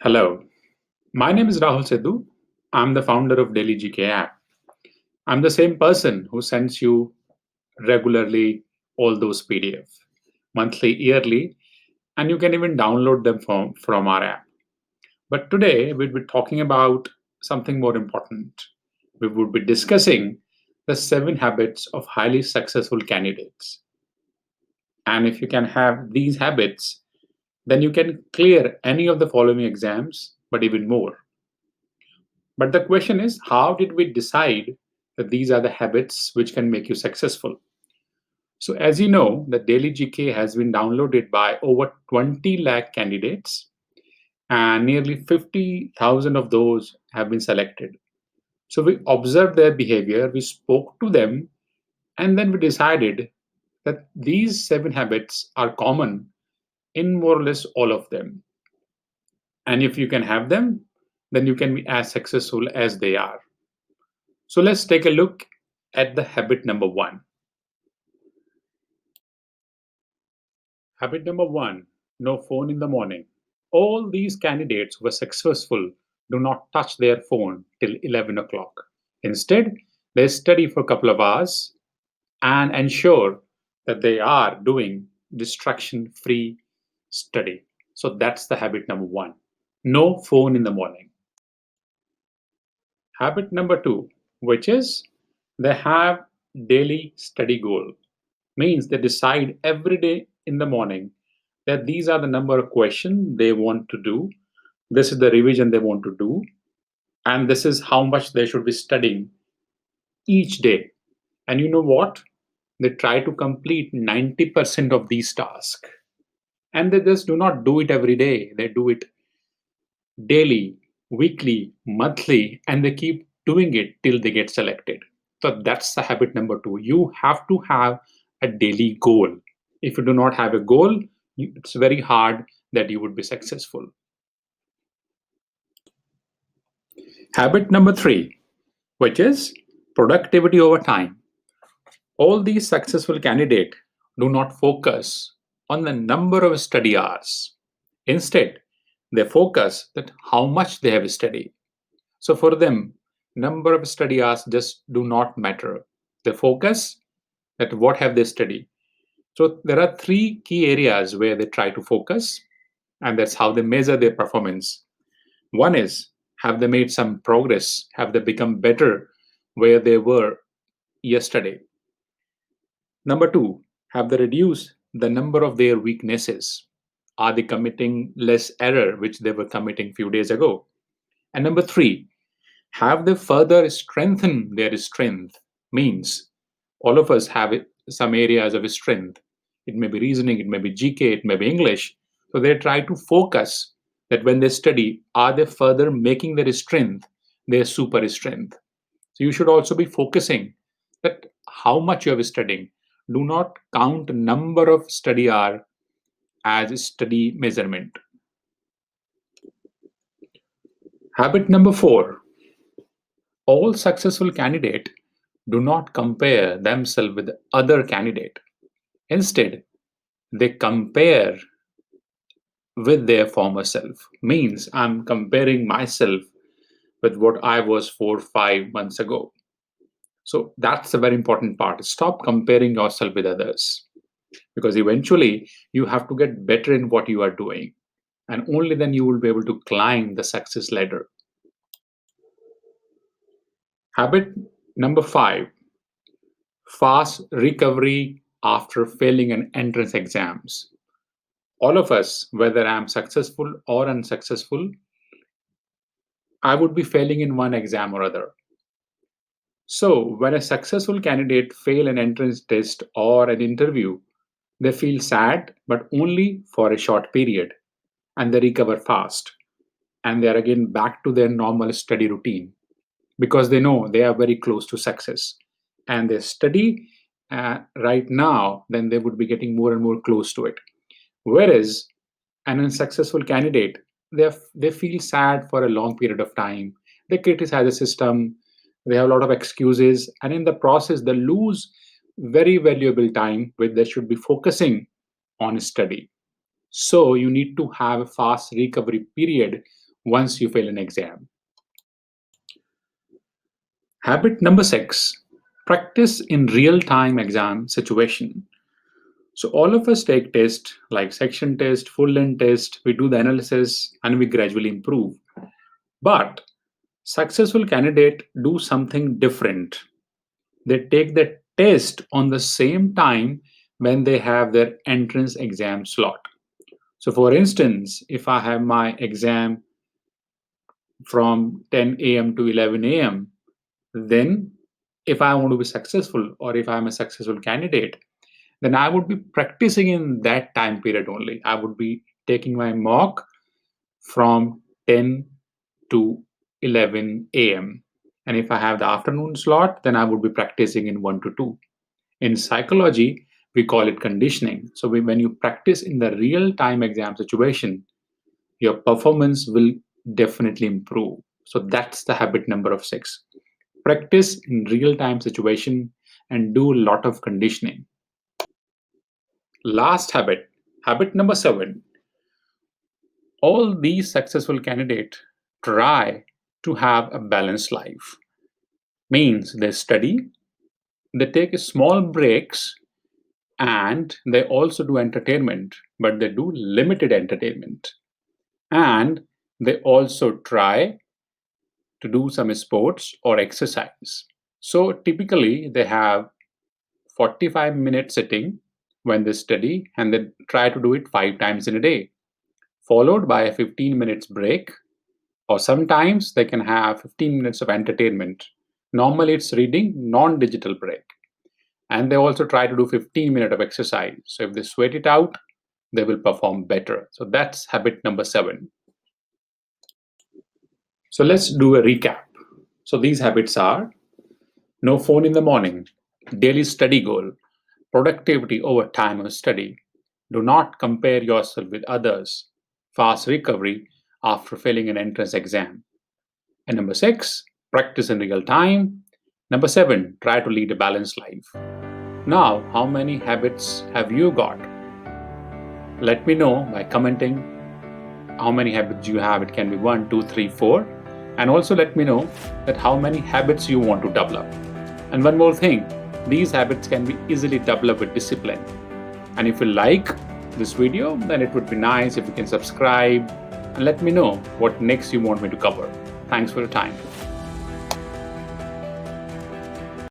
Hello, my name is Rahul Sidhu. I'm the founder of Daily GK app. I'm the same person who sends you regularly all those PDF, monthly, yearly, and you can even download them from our app. But today we'll be talking about something more important. We would be discussing the 7 habits of highly successful candidates. And if you can have these habits, then you can clear any of the following exams, but even more. But the question is, how did we decide that these are the habits which can make you successful? So, as you know, the Daily GK has been downloaded by over 20 lakh candidates, and nearly 50,000 of those have been selected. So, we observed their behavior, we spoke to them, and then we decided that these 7 habits are common in more or less all of them. And if you can have them, then you can be as successful as they are. So let's take a look at the habit number 1. Habit number 1, no phone in the morning. All these candidates who were successful do not touch their phone till 11 o'clock. Instead, they study for a couple of hours and ensure that they are doing distraction free study. So that's the habit number 1. No phone in the morning. Habit number 2, which is they have daily study goal. Means they decide every day in the morning that these are the number of questions they want to do, this is the revision they want to do, and this is how much they should be studying each day. And you know what? They try to complete 90% of these tasks. And they just do not do it every day. They do it daily, weekly, monthly, and they keep doing it till they get selected. So that's the habit number 2. You have to have a daily goal. If you do not have a goal, it's very hard that you would be successful. Habit number 3, which is productivity over time. All these successful candidates do not focus on the number of study hours. Instead, they focus that how much they have studied. So for them, number of study hours just do not matter. They focus at what have they studied. So there are 3 key areas where they try to focus, and that's how they measure their performance. One is, have they made some progress? Have they become better where they were yesterday? Number 2, have they reduced the number of their weaknesses? Are they committing less error which they were committing few days ago? And number 3, have they further strengthened their strength? Means all of us have some areas of strength. It may be reasoning, it may be GK, it may be English. So they try to focus that when they study, are they further making their strength their super strength? So you should also be focusing that how much you are studying. Do not count number of study hour as study measurement. Habit number 4, all successful candidate do not compare themselves with other candidate. Instead, they compare with their former self. Means I'm comparing myself with what I was 4 5 months ago. So that's a very important part. Stop comparing yourself with others, because eventually you have to get better in what you are doing, and only then you will be able to climb the success ladder. Habit number 5, fast recovery after failing an entrance exams. All of us, whether I'm successful or unsuccessful, I would be failing in one exam or other. So when a successful candidate fail an entrance test or an interview, they feel sad, but only for a short period, and they recover fast, and they are again back to their normal study routine, because they know they are very close to success, and they study right now, then they would be getting more and more close to it. Whereas an unsuccessful candidate, they feel sad for a long period of time. They criticize the system, they have a lot of excuses, and in the process, they lose very valuable time which they should be focusing on study. So you need to have a fast recovery period once you fail an exam. Habit number 6, practice in real-time exam situation. So all of us take tests like section test, full length test, we do the analysis and we gradually improve. But successful candidates do something different. They take the test on the same time when they have their entrance exam slot. So for instance, if I have my exam from 10 a.m. to 11 a.m., then if I want to be successful or if I'm a successful candidate, then I would be practicing in that time period only. I would be taking my mock from 10 to 11 a.m. And if I have the afternoon slot, then I would be practicing in 1 to 2. In psychology, we call it conditioning. So when you practice in the real-time exam situation, your performance will definitely improve. So that's the habit number 6. Practice in real-time situation and do a lot of conditioning. Last habit, habit number 7. All these successful candidates try to have a balanced life. Means they study, they take small breaks, and they also do entertainment, but they do limited entertainment. And they also try to do some sports or exercise. So typically they have 45 minutes sitting when they study, and they try to do it 5 times in a day, followed by a 15 minutes break, or sometimes they can have 15 minutes of entertainment. Normally it's reading, non-digital break. And they also try to do 15 minutes of exercise. So if they sweat it out, they will perform better. So that's habit number 7. So let's do a recap. So these habits are: no phone in the morning, daily study goal, productivity over time of study, do not compare yourself with others, fast recovery after failing an entrance exam. And number 6, practice in real time. Number 7, try to lead a balanced life. Now, how many habits have you got? Let me know by commenting how many habits you have. It can be 1, 2, 3, 4. And also let me know that how many habits you want to develop. And one more thing, these habits can be easily developed with discipline. And if you like this video, then it would be nice if you can subscribe and let me know what next you want me to cover. Thanks for your time.